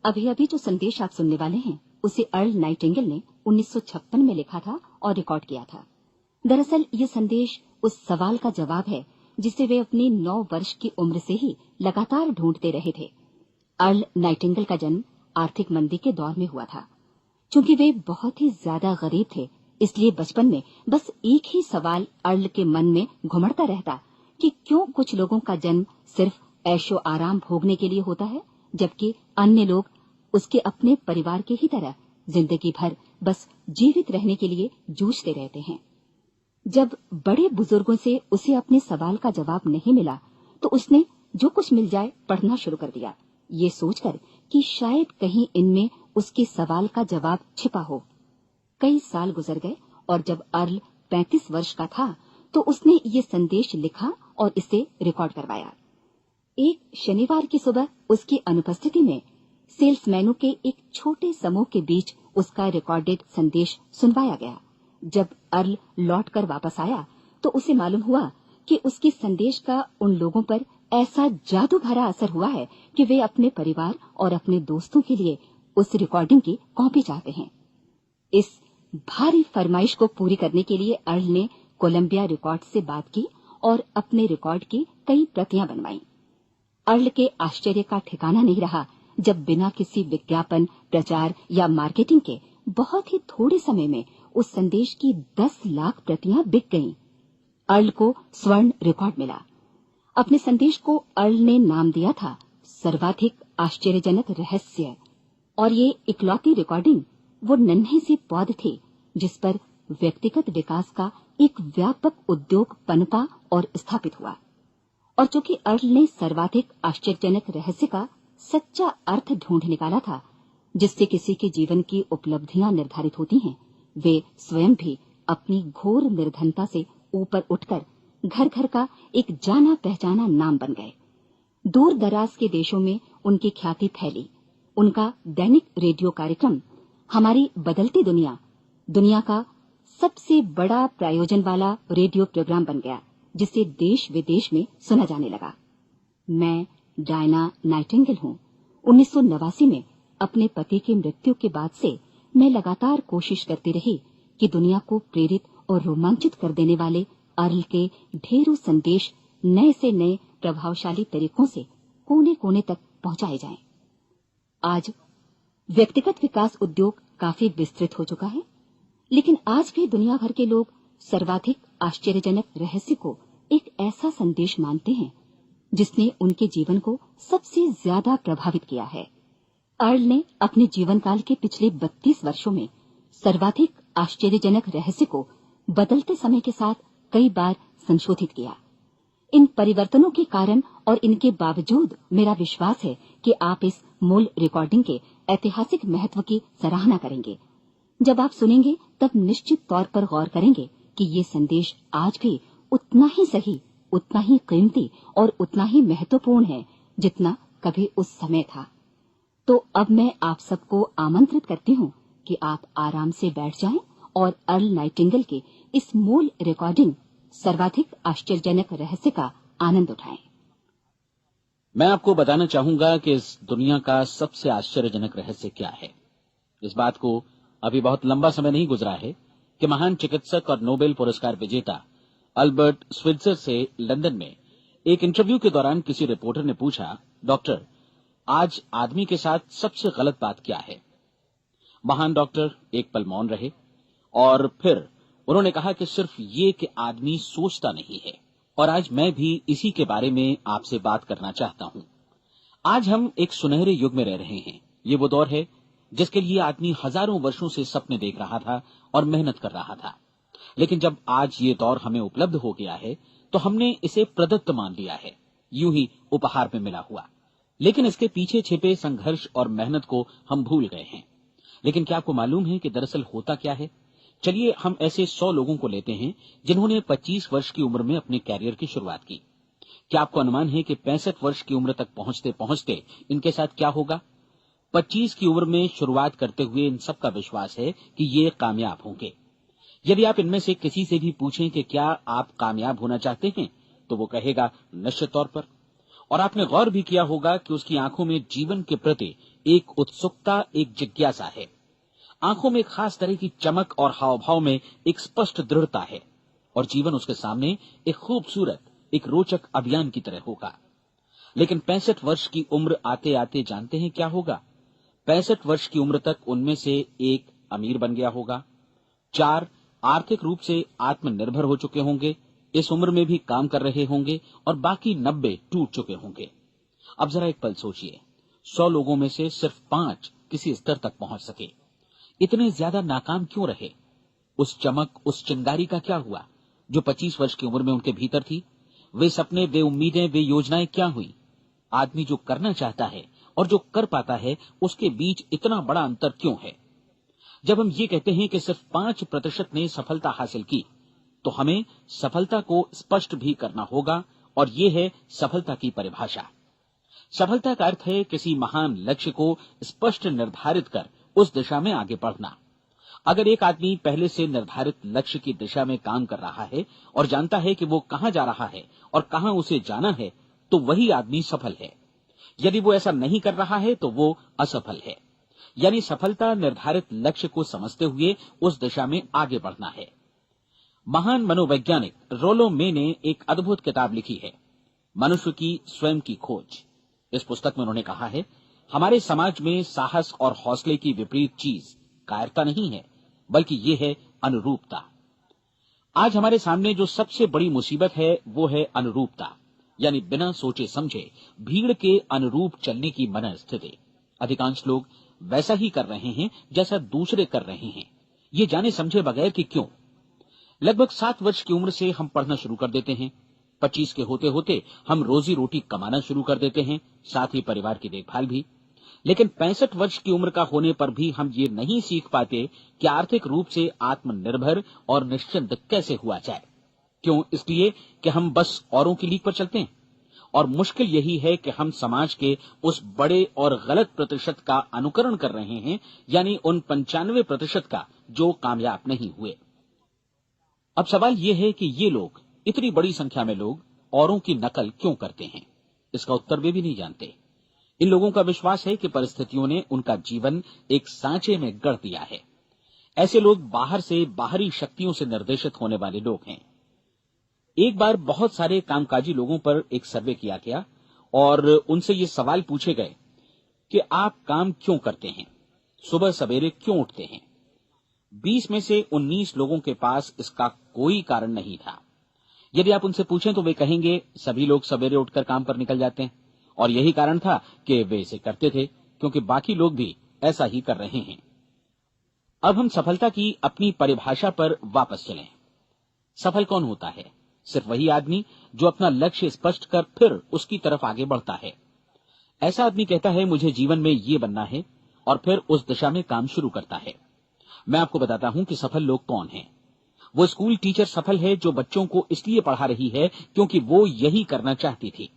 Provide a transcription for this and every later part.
अभी अभी जो संदेश आप सुनने वाले हैं उसे अर्ल नाइटिंगेल ने 1956 में लिखा था और रिकॉर्ड किया था। दरअसल ये संदेश उस सवाल का जवाब है जिसे वे अपनी 9 वर्ष की उम्र से ही लगातार ढूंढते रहे थे। अर्ल नाइटिंगेल का जन्म आर्थिक मंदी के दौर में हुआ था। चूंकि वे बहुत ही ज्यादा गरीब थे, इसलिए बचपन में बस एक ही सवाल अर्ल के मन में घुमड़ता रहता कि क्यों कुछ लोगों का जन्म सिर्फ ऐशो आराम भोगने के लिए होता है, जबकि अन्य लोग उसके अपने परिवार के ही तरह जिंदगी भर बस जीवित रहने के लिए जूझते रहते हैं। जब बड़े बुजुर्गों से उसे अपने सवाल का जवाब नहीं मिला, तो उसने जो कुछ मिल जाए पढ़ना शुरू कर दिया, ये सोचकर कि शायद कहीं इनमें उसके सवाल का जवाब छिपा हो। कई साल गुजर गए और जब अर्ल 35 वर्ष का था, तो उसने ये संदेश लिखा और इसे रिकॉर्ड करवाया। एक शनिवार की सुबह उसकी अनुपस्थिति में सेल्समैनों के एक छोटे समूह के बीच उसका रिकॉर्डेड संदेश सुनवाया गया। जब अर्ल लौटकर वापस आया, तो उसे मालूम हुआ कि उसके संदेश का उन लोगों पर ऐसा जादू भरा असर हुआ है कि वे अपने परिवार और अपने दोस्तों के लिए उस रिकॉर्डिंग की कॉपी चाहते हैं। इस भारी फरमाइश को पूरी करने के लिए अर्ल ने कोलंबिया रिकॉर्ड से बात की और अपने रिकॉर्ड की कई प्रतियां बनवाई। अर्ल के आश्चर्य का ठिकाना नहीं रहा जब बिना किसी विज्ञापन, प्रचार या मार्केटिंग के बहुत ही थोड़े समय में उस संदेश की 10 लाख प्रतियां बिक गईं। अर्ल को स्वर्ण रिकॉर्ड मिला। अपने संदेश को अर्ल ने नाम दिया था सर्वाधिक आश्चर्यजनक रहस्य, और ये इकलौती रिकॉर्डिंग वो नन्ही सी पौध थी जिस पर व्यक्तिगत विकास का एक व्यापक उद्योग पनपा और स्थापित हुआ। और चूंकि अर्ल ने सर्वाधिक आश्चर्यजनक रहस्य का सच्चा अर्थ ढूंढ निकाला था, जिससे किसी के जीवन की उपलब्धियां निर्धारित होती हैं, वे स्वयं भी अपनी घोर निर्धनता से ऊपर उठकर घर घर का एक जाना पहचाना नाम बन गए। दूर दराज के देशों में उनकी ख्याति फैली। उनका दैनिक रेडियो कार्यक्रम हमारी बदलती दुनिया का सबसे बड़ा प्रायोजन वाला रेडियो प्रोग्राम बन गया, जिसे देश विदेश में सुना जाने लगा। मैं डायना नाइटिंगेल हूँ। 1989 में अपने पति की मृत्यु के बाद से मैं लगातार कोशिश करती रही कि दुनिया को प्रेरित और रोमांचित कर देने वाले अर्ल के ढेरों संदेश नए से नए प्रभावशाली तरीकों से कोने कोने तक पहुंचाए जाएं। आज व्यक्तिगत विकास उद्योग काफी विस्तृत हो चुका है, लेकिन आज भी दुनिया भर के लोग सर्वाधिक आश्चर्यजनक रहस्य को एक ऐसा संदेश मानते हैं जिसने उनके जीवन को सबसे ज्यादा प्रभावित किया है। अर्ल ने अपने जीवन काल के पिछले 32 वर्षों में सर्वाधिक आश्चर्यजनक रहस्य को बदलते समय के साथ कई बार संशोधित किया। इन परिवर्तनों के कारण और इनके बावजूद मेरा विश्वास है कि आप इस मूल रिकॉर्डिंग के ऐतिहासिक महत्व की सराहना करेंगे। जब आप सुनेंगे तब निश्चित तौर पर गौर करेंगे कि ये संदेश आज भी उतना ही सही, उतना ही कीमती और उतना ही महत्वपूर्ण है जितना कभी उस समय था। तो अब मैं आप सबको आमंत्रित करती हूँ कि आप आराम से बैठ जाएं और अर्ल नाइटिंगेल के इस मूल रिकॉर्डिंग सर्वाधिक आश्चर्यजनक रहस्य का आनंद उठाएं। मैं आपको बताना चाहूंगा कि इस दुनिया का सबसे आश्चर्यजनक रहस्य क्या है। इस बात को अभी बहुत लंबा समय नहीं गुजरा है कि महान चिकित्सक और नोबेल पुरस्कार विजेता अल्बर्ट स्विट्जर से लंदन में एक इंटरव्यू के दौरान किसी रिपोर्टर ने पूछा, डॉक्टर, आज आदमी के साथ सबसे गलत बात क्या है? महान डॉक्टर एक पल मौन रहे और फिर उन्होंने कहा कि सिर्फ ये कि आदमी सोचता नहीं है। और आज मैं भी इसी के बारे में आपसे बात करना चाहता हूं। आज हम एक सुनहरे युग में रह रहे हैं। ये वो दौर है जिसके लिए आदमी हजारों वर्षों से सपने देख रहा था और मेहनत कर रहा था। लेकिन जब आज ये दौर हमें उपलब्ध हो गया है तो हमने इसे प्रदत्त मान लिया है, यूं ही उपहार में मिला हुआ। लेकिन इसके पीछे छिपे संघर्ष और मेहनत को हम भूल गए हैं। लेकिन क्या आपको मालूम है कि दरअसल होता क्या है? चलिए हम ऐसे 100 लोगों को लेते हैं जिन्होंने 25 वर्ष की उम्र में अपने कैरियर की शुरुआत की। क्या आपको अनुमान है कि 65 वर्ष की उम्र तक पहुंचते पहुंचते इनके साथ क्या होगा? 25 की उम्र में शुरुआत करते हुए इन सबका विश्वास है कि ये कामयाब होंगे। यदि आप इनमें से किसी से भी पूछें कि क्या आप कामयाब होना चाहते हैं, तो वो कहेगा निश्चित तौर पर। और आपने गौर भी किया होगा कि उसकी आंखों में जीवन के प्रति एक उत्सुकता, एक जिज्ञासा है। आंखों में एक खास तरह की चमक और हाव भाव में एक स्पष्ट दृढ़ता है और जीवन उसके सामने एक खूबसूरत, एक रोचक अभियान की तरह होगा। लेकिन 65 वर्ष की उम्र आते आते जानते हैं क्या होगा? 65 वर्ष की उम्र तक उनमें से एक अमीर बन गया होगा, 4 आर्थिक रूप से आत्मनिर्भर हो चुके होंगे, इस उम्र में भी काम कर रहे होंगे और बाकी 90 टूट चुके होंगे। अब जरा एक पल सोचिए, 100 लोगों में से सिर्फ 5 किसी स्तर तक पहुंच सके। इतने ज्यादा नाकाम क्यों रहे? उस चमक, उस चिंगारी का क्या हुआ जो 25 वर्ष की उम्र में उनके भीतर थी? वे सपने, वे उम्मीदें, वे योजनाएं क्या हुई? आदमी जो करना चाहता है और जो कर पाता है, उसके बीच इतना बड़ा अंतर क्यों है? जब हम ये कहते हैं कि सिर्फ 5% ने सफलता हासिल की, तो हमें सफलता को स्पष्ट भी करना होगा और ये है सफलता की परिभाषा। सफलता का अर्थ है किसी महान लक्ष्य को स्पष्ट निर्धारित कर उस दिशा में आगे बढ़ना। अगर एक आदमी पहले से निर्धारित लक्ष्य की दिशा में काम कर रहा है और जानता है कि वो कहां जा रहा है और कहां उसे जाना है, तो वही आदमी सफल है। यदि वो ऐसा नहीं कर रहा है तो वो असफल है। यानी सफलता निर्धारित लक्ष्य को समझते हुए उस दिशा में आगे बढ़ना है। महान मनोवैज्ञानिक रोलो मे ने एक अद्भुत किताब लिखी है, मनुष्य की स्वयं की खोज। इस पुस्तक में उन्होंने कहा है, हमारे समाज में साहस और हौसले की विपरीत चीज कायरता नहीं है, बल्कि ये है अनुरूपता। आज हमारे सामने जो सबसे बड़ी मुसीबत है वो है अनुरूपता, यानी बिना सोचे समझे भीड़ के अनुरूप चलने की मनस्थिति। अधिकांश लोग वैसा ही कर रहे हैं जैसा दूसरे कर रहे हैं, ये जाने समझे बगैर कि क्यों। लगभग 7 वर्ष की उम्र से हम पढ़ना शुरू कर देते हैं, 25 के होते होते हम रोजी रोटी कमाना शुरू कर देते हैं, साथ ही परिवार की देखभाल भी। लेकिन 65 वर्ष की उम्र का होने पर भी हम ये नहीं सीख पाते कि आर्थिक रूप से आत्मनिर्भर और निश्चिंत कैसे हुआ जाए। क्यों? इसलिए कि हम बस औरों की लीक पर चलते हैं। और मुश्किल यही है कि हम समाज के उस बड़े और गलत प्रतिशत का अनुकरण कर रहे हैं, यानी उन 95% का जो कामयाब नहीं हुए। अब सवाल यह है कि ये लोग, इतनी बड़ी संख्या में लोग, औरों की नकल क्यों करते हैं? इसका उत्तर वे भी नहीं जानते। इन लोगों का विश्वास है कि परिस्थितियों ने उनका जीवन एक सांचे में गढ़ दिया है। ऐसे लोग बाहर से बाहरी शक्तियों से निर्देशित होने वाले लोग हैं। एक बार बहुत सारे कामकाजी लोगों पर एक सर्वे किया गया और उनसे ये सवाल पूछे गए कि आप काम क्यों करते हैं, सुबह सवेरे क्यों उठते हैं? 20 में से 19 लोगों के पास इसका कोई कारण नहीं था। यदि आप उनसे पूछें तो वे कहेंगे सभी लोग सवेरे उठकर काम पर निकल जाते हैं और यही कारण था कि वे इसे करते थे क्योंकि बाकी लोग भी ऐसा ही कर रहे हैं। अब हम सफलता की अपनी परिभाषा पर वापस चलें। सफल कौन होता है? सिर्फ वही आदमी जो अपना लक्ष्य स्पष्ट कर फिर उसकी तरफ आगे बढ़ता है। ऐसा आदमी कहता है मुझे जीवन में ये बनना है और फिर उस दिशा में काम शुरू करता है। मैं आपको बताता हूं कि सफल लोग कौन हैं। वो स्कूल टीचर सफल है जो बच्चों को इसलिए पढ़ा रही है क्योंकि वो यही करना चाहती थी।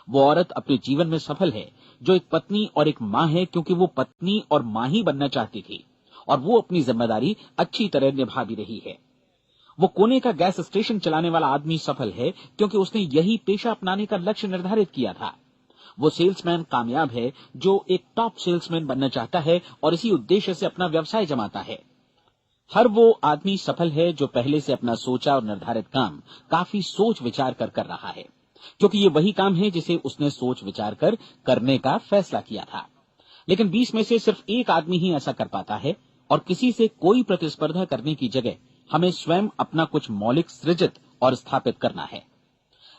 वो औरत अपने जीवन में सफल है जो एक पत्नी और एक मां है क्योंकि वो पत्नी और मां ही बनना चाहती थी और वो अपनी जिम्मेदारी अच्छी तरह निभा भी रही है। वो कोने का गैस स्टेशन चलाने वाला आदमी सफल है क्योंकि उसने यही पेशा अपनाने का लक्ष्य निर्धारित किया था। वो सेल्समैन कामयाब है जो एक टॉप सेल्समैन बनना चाहता है और इसी उद्देश्य से अपना व्यवसाय जमाता है। हर वो आदमी सफल है जो पहले से अपना सोचा और निर्धारित काम काफी सोच विचार कर रहा है, क्योंकि ये वही काम है जिसे उसने सोच विचार कर करने का फैसला किया था। लेकिन 20 में से सिर्फ एक आदमी ही ऐसा कर पाता है और किसी से कोई प्रतिस्पर्धा करने की जगह हमें स्वयं अपना कुछ मौलिक सृजित और स्थापित करना है।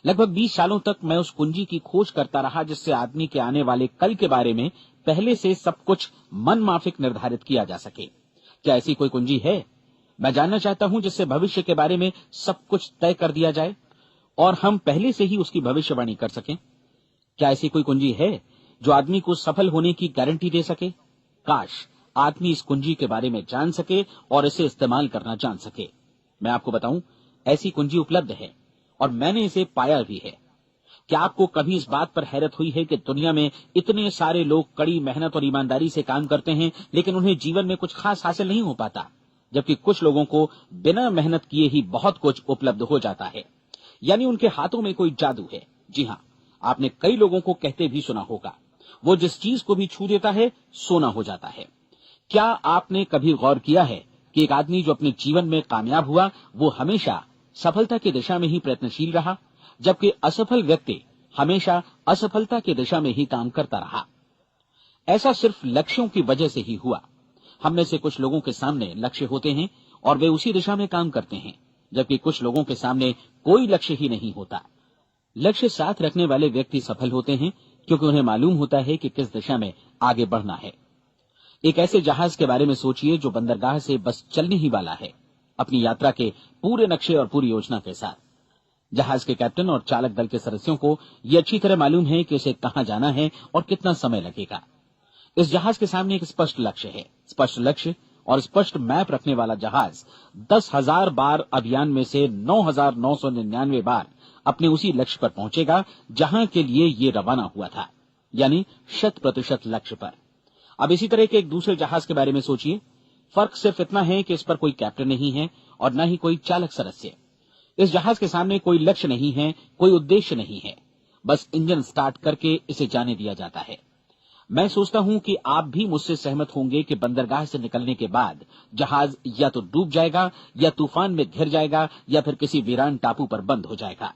लगभग 20 सालों तक मैं उस कुंजी की खोज करता रहा जिससे आदमी के आने वाले कल के बारे में पहले से सब कुछ मन माफिक निर्धारित किया जा सके। क्या ऐसी कोई कुंजी है? मैं जानना चाहता हूं जिससे भविष्य के बारे में सब कुछ तय कर दिया जाए और हम पहले से ही उसकी भविष्यवाणी कर सकें। क्या ऐसी कोई कुंजी है जो आदमी को सफल होने की गारंटी दे सके? काश आदमी इस कुंजी के बारे में जान सके और इसे इस्तेमाल करना जान सके। मैं आपको बताऊं, ऐसी कुंजी उपलब्ध है और मैंने इसे पाया भी है। क्या आपको कभी इस बात पर हैरत हुई है कि दुनिया में इतने सारे लोग कड़ी मेहनत और ईमानदारी से काम करते हैं लेकिन उन्हें जीवन में कुछ खास हासिल नहीं हो पाता, जबकि कुछ लोगों को बिना मेहनत किए ही बहुत कुछ उपलब्ध हो जाता है। यानी उनके हाथों में कोई जादू है। जी हां, आपने कई लोगों को कहते भी सुना होगा, वो जिस चीज को भी छू देता है सोना हो जाता है। क्या आपने कभी गौर किया है कि एक आदमी जो अपने जीवन में कामयाब हुआ वो हमेशा सफलता की दिशा में ही प्रयत्नशील रहा, जबकि असफल व्यक्ति हमेशा असफलता की दिशा में ही काम करता रहा। ऐसा सिर्फ लक्ष्यों की वजह से ही हुआ। हम में से कुछ लोगों के सामने लक्ष्य होते हैं और वे उसी दिशा में काम करते हैं, जबकि कुछ लोगों के सामने कोई लक्ष्य ही नहीं होता। लक्ष्य साथ रखने वाले व्यक्ति सफल होते हैं क्योंकि उन्हें मालूम होता है कि किस दिशा में आगे बढ़ना है। एक ऐसे जहाज के बारे में सोचिए जो बंदरगाह से बस चलने ही वाला है, अपनी यात्रा के पूरे नक्शे और पूरी योजना के साथ। जहाज के कैप्टन और चालक दल के सदस्यों को यह अच्छी तरह मालूम है कि उसे कहां जाना है और कितना समय लगेगा। इस जहाज के सामने एक स्पष्ट लक्ष्य है। स्पष्ट लक्ष्य और स्पष्ट मैप रखने वाला जहाज 10,000 बार अभियान में से 9,999 बार अपने उसी लक्ष्य पर पहुंचेगा जहां के लिए ये रवाना हुआ था, यानी 100% लक्ष्य पर। अब इसी तरह के एक दूसरे जहाज के बारे में सोचिए। फर्क सिर्फ इतना है कि इस पर कोई कैप्टन नहीं है और न ही कोई चालक सदस्य। इस जहाज के सामने कोई लक्ष्य नहीं है, कोई उद्देश्य नहीं है, बस इंजन स्टार्ट करके इसे जाने दिया जाता है। मैं सोचता हूं कि आप भी मुझसे सहमत होंगे कि बंदरगाह से निकलने के बाद जहाज या तो डूब जाएगा या तूफान में घिर जाएगा या फिर किसी वीरान टापू पर बंद हो जाएगा।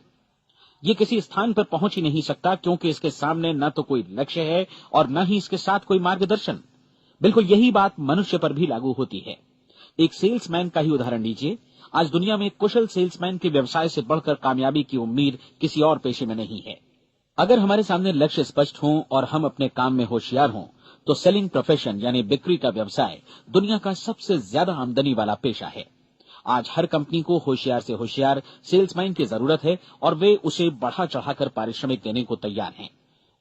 ये किसी स्थान पर पहुंच ही नहीं सकता क्योंकि इसके सामने न तो कोई लक्ष्य है और न ही इसके साथ कोई मार्गदर्शन। बिल्कुल यही बात मनुष्य पर भी लागू होती है। एक सेल्समैन का ही उदाहरण लीजिए। आज दुनिया में कुशल सेल्समैन के व्यवसाय से बढ़कर कामयाबी की उम्मीद किसी और पेशे में नहीं है। अगर हमारे सामने लक्ष्य स्पष्ट हों और हम अपने काम में होशियार हों तो सेलिंग प्रोफेशन यानी बिक्री का व्यवसाय दुनिया का सबसे ज्यादा आमदनी वाला पेशा है। आज हर कंपनी को होशियार से होशियार सेल्समैन की जरूरत है और वे उसे बढ़ा चढ़ाकर पारिश्रमिक देने को तैयार हैं।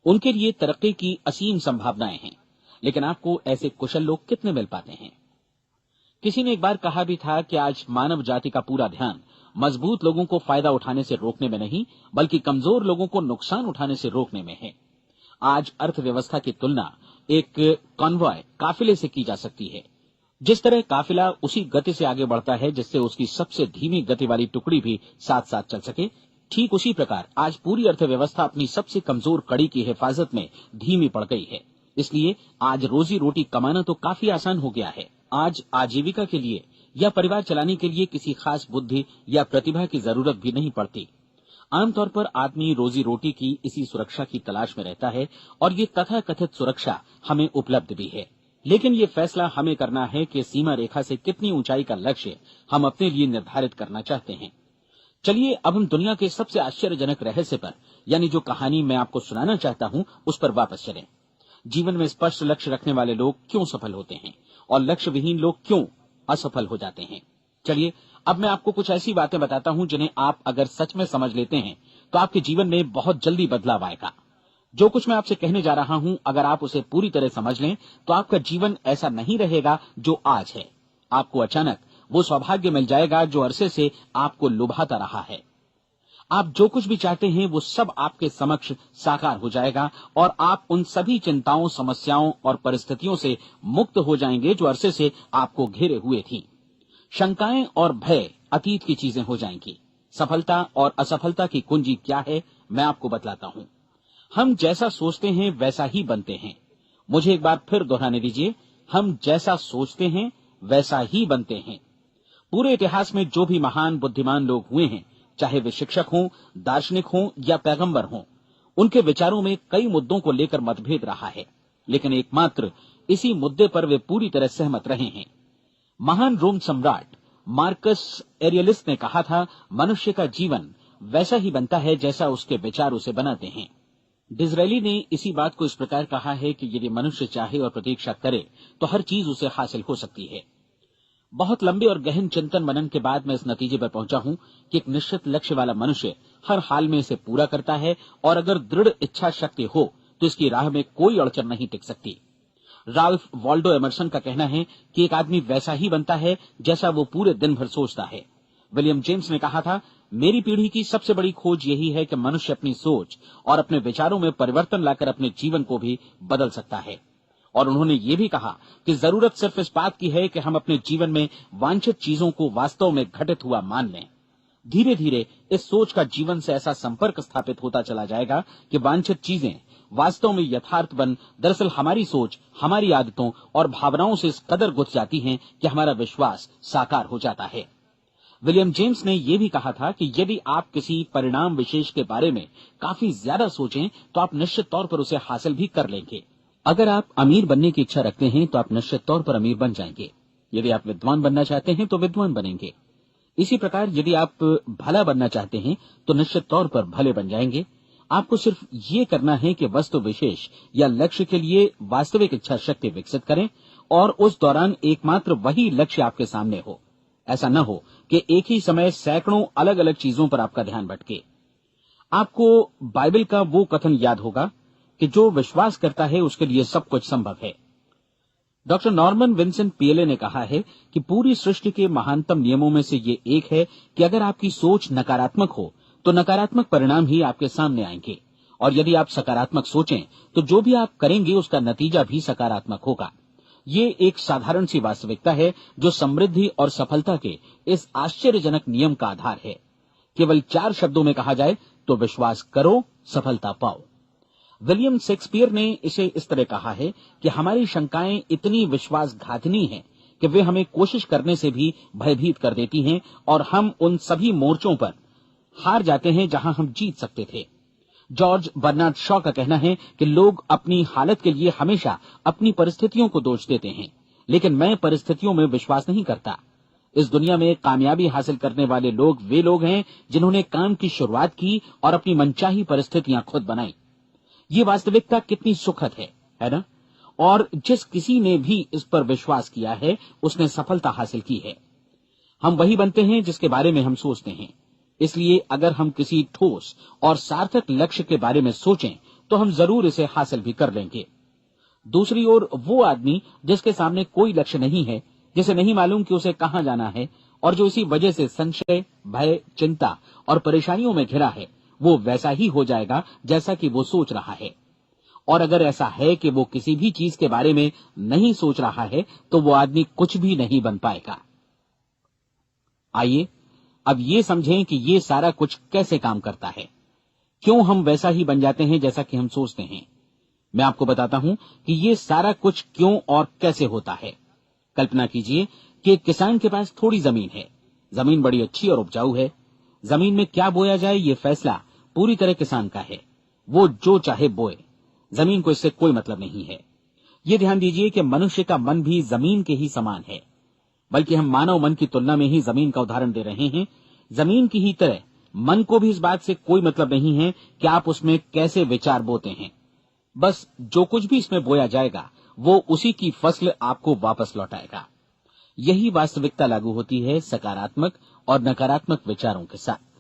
उनके लिए तरक्की की असीम संभावनाएं हैं, लेकिन आपको ऐसे कुशल लोग कितने मिल पाते हैं? किसी ने एक बार कहा भी था कि आज मानव जाति का पूरा ध्यान मजबूत लोगों को फायदा उठाने से रोकने में नहीं, बल्कि कमजोर लोगों को नुकसान उठाने से रोकने में है। आज अर्थव्यवस्था की तुलना एक कॉन्वॉय काफिले से की जा सकती है। जिस तरह काफिला उसी गति से आगे बढ़ता है जिससे उसकी सबसे धीमी गति वाली टुकड़ी भी साथ साथ चल सके, ठीक उसी प्रकार आज पूरी अर्थव्यवस्था अपनी सबसे कमजोर कड़ी की हिफाजत में धीमी पड़ गई है। इसलिए आज रोजी रोटी कमाना तो काफी आसान हो गया है। आज आजीविका के लिए या परिवार चलाने के लिए किसी खास बुद्धि या प्रतिभा की जरूरत भी नहीं पड़ती। आमतौर पर आदमी रोजी रोटी की इसी सुरक्षा की तलाश में रहता है और ये तथाकथित सुरक्षा हमें उपलब्ध भी है। लेकिन ये फैसला हमें करना है कि सीमा रेखा से कितनी ऊंचाई का लक्ष्य हम अपने लिए निर्धारित करना चाहते हैं। चलिए अब हम दुनिया के सबसे आश्चर्यजनक रहस्य पर, यानी जो कहानी मैं आपको सुनाना चाहता हूं, उस पर वापस चलें। जीवन में स्पष्ट लक्ष्य रखने वाले लोग क्यों सफल होते हैं और लक्ष्य विहीन लोग क्यों असफल हो जाते हैं? चलिए अब मैं आपको कुछ ऐसी बातें बताता हूं जिन्हें आप अगर सच में समझ लेते हैं तो आपके जीवन में बहुत जल्दी बदलाव आएगा। जो कुछ मैं आपसे कहने जा रहा हूं, अगर आप उसे पूरी तरह समझ लें तो आपका जीवन ऐसा नहीं रहेगा जो आज है। आपको अचानक वो सौभाग्य मिल जाएगा जो अरसे से आपको लुभाता रहा है। आप जो कुछ भी चाहते हैं वो सब आपके समक्ष साकार हो जाएगा और आप उन सभी चिंताओं, समस्याओं और परिस्थितियों से मुक्त हो जाएंगे जो अरसे से आपको घेरे हुए थी। शंकाएं और भय अतीत की चीजें हो जाएंगी। सफलता और असफलता की कुंजी क्या है, मैं आपको बतलाता हूं। हम जैसा सोचते हैं वैसा ही बनते हैं। मुझे एक बार फिर दोहराने दीजिए, हम जैसा सोचते हैं वैसा ही बनते हैं। पूरे इतिहास में जो भी महान बुद्धिमान लोग हुए हैं, चाहे वे शिक्षक हों, दार्शनिक हों या पैगंबर हों, उनके विचारों में कई मुद्दों को लेकर मतभेद रहा है, लेकिन एकमात्र इसी मुद्दे पर वे पूरी तरह सहमत रहे हैं। महान रोम सम्राट मार्कस एरियलिस ने कहा था, मनुष्य का जीवन वैसा ही बनता है जैसा उसके विचार उसे बनाते हैं। डिज़रायली ने इसी बात को इस प्रकार कहा है कि यदि मनुष्य चाहे और प्रतीक्षा करे तो हर चीज उसे हासिल हो सकती है। बहुत लंबे और गहन चिंतन मनन के बाद मैं इस नतीजे पर पहुंचा हूं कि एक निश्चित लक्ष्य वाला मनुष्य हर हाल में इसे पूरा करता है और अगर दृढ़ इच्छा शक्ति हो तो इसकी राह में कोई अड़चन नहीं टिक सकती। राल्फ वॉल्डो एमर्सन का कहना है कि एक आदमी वैसा ही बनता है जैसा वो पूरे दिन भर सोचता है। विलियम जेम्स ने कहा था, मेरी पीढ़ी की सबसे बड़ी खोज यही है कि मनुष्य अपनी सोच और अपने विचारों में परिवर्तन लाकर अपने जीवन को भी बदल सकता है। और उन्होंने ये भी कहा कि जरूरत सिर्फ इस बात की है कि हम अपने जीवन में वांछित चीजों को वास्तव में घटित हुआ मान लें। धीरे धीरे इस सोच का जीवन से ऐसा संपर्क स्थापित होता चला जाएगा कि वांछित चीजें वास्तव में यथार्थ बन दरअसल हमारी सोच, हमारी आदतों और भावनाओं से इस कदर गुथ जाती हैं कि हमारा विश्वास साकार हो जाता है। विलियम जेम्स ने यह भी कहा था कि यदि आप किसी परिणाम विशेष के बारे में काफी ज्यादा सोचें तो आप निश्चित तौर पर उसे हासिल भी कर लेंगे। अगर आप अमीर बनने की इच्छा रखते हैं तो आप निश्चित तौर पर अमीर बन जाएंगे। यदि आप विद्वान बनना चाहते हैं तो विद्वान बनेंगे। इसी प्रकार यदि आप भला बनना चाहते हैं तो निश्चित तौर पर भले बन जाएंगे। आपको सिर्फ ये करना है कि वस्तु विशेष या लक्ष्य के लिए वास्तविक इच्छा शक्ति विकसित करें और उस दौरान एकमात्र वही लक्ष्य आपके सामने हो। ऐसा न हो कि एक ही समय सैकड़ों अलग अलग चीजों पर आपका ध्यान भटके। आपको बाइबल का वो कथन याद होगा कि जो विश्वास करता है उसके लिए सब कुछ संभव है। डॉक्टर नॉर्मन विंसेंट पीएले ने कहा है कि पूरी सृष्टि के महानतम नियमों में से ये एक है कि अगर आपकी सोच नकारात्मक हो तो नकारात्मक परिणाम ही आपके सामने आएंगे, और यदि आप सकारात्मक सोचें तो जो भी आप करेंगे उसका नतीजा भी सकारात्मक होगा। ये एक साधारण सी वास्तविकता है जो समृद्धि और सफलता के इस आश्चर्यजनक नियम का आधार है। केवल 4 शब्दों में कहा जाए तो विश्वास करो, सफलता पाओ। विलियम शेक्सपियर ने इसे इस तरह कहा है कि हमारी शंकाएं इतनी विश्वासघातनी हैं कि वे हमें कोशिश करने से भी भयभीत कर देती हैं और हम उन सभी मोर्चों पर हार जाते हैं जहां हम जीत सकते थे। जॉर्ज बर्नार्ड शॉ का कहना है कि लोग अपनी हालत के लिए हमेशा अपनी परिस्थितियों को दोष देते हैं, लेकिन मैं परिस्थितियों में विश्वास नहीं करता। इस दुनिया में कामयाबी हासिल करने वाले लोग वे लोग हैं जिन्होंने काम की शुरुआत की और अपनी मनचाही परिस्थितियां खुद बनाई। ये वास्तविकता कितनी सुखद है ना? और जिस किसी ने भी इस पर विश्वास किया है उसने सफलता हासिल की है। हम वही बनते हैं जिसके बारे में हम सोचते हैं। इसलिए अगर हम किसी ठोस और सार्थक लक्ष्य के बारे में सोचें तो हम जरूर इसे हासिल भी कर लेंगे। दूसरी ओर वो आदमी जिसके सामने कोई लक्ष्य नहीं है, जिसे नहीं मालूम कि उसे कहां जाना है और जो इसी वजह से संशय, भय, चिंता और परेशानियों में घिरा है, वो वैसा ही हो जाएगा जैसा कि वो सोच रहा है। और अगर ऐसा है कि वो किसी भी चीज के बारे में नहीं सोच रहा है तो वो आदमी कुछ भी नहीं बन पाएगा। आइए अब ये समझें कि ये सारा कुछ कैसे काम करता है, क्यों हम वैसा ही बन जाते हैं जैसा कि हम सोचते हैं। मैं आपको बताता हूं कि ये सारा कुछ क्यों और कैसे होता है। कल्पना कीजिए कि एक किसान के पास थोड़ी जमीन है। जमीन बड़ी अच्छी और उपजाऊ है। जमीन में क्या बोया जाए ये फैसला पूरी तरह किसान का है। वो जो चाहे बोए, जमीन को इससे कोई मतलब नहीं है। ये ध्यान दीजिए कि मनुष्य का मन भी जमीन के ही समान है, बल्कि हम मानव मन की तुलना में ही जमीन का उदाहरण दे रहे हैं। जमीन की ही तरह मन को भी इस बात से कोई मतलब नहीं है कि आप उसमें कैसे विचार बोते हैं। बस जो कुछ भी इसमें बोया जाएगा वो उसी की फसल आपको वापस लौटाएगा। यही वास्तविकता लागू होती है सकारात्मक और नकारात्मक विचारों के साथ।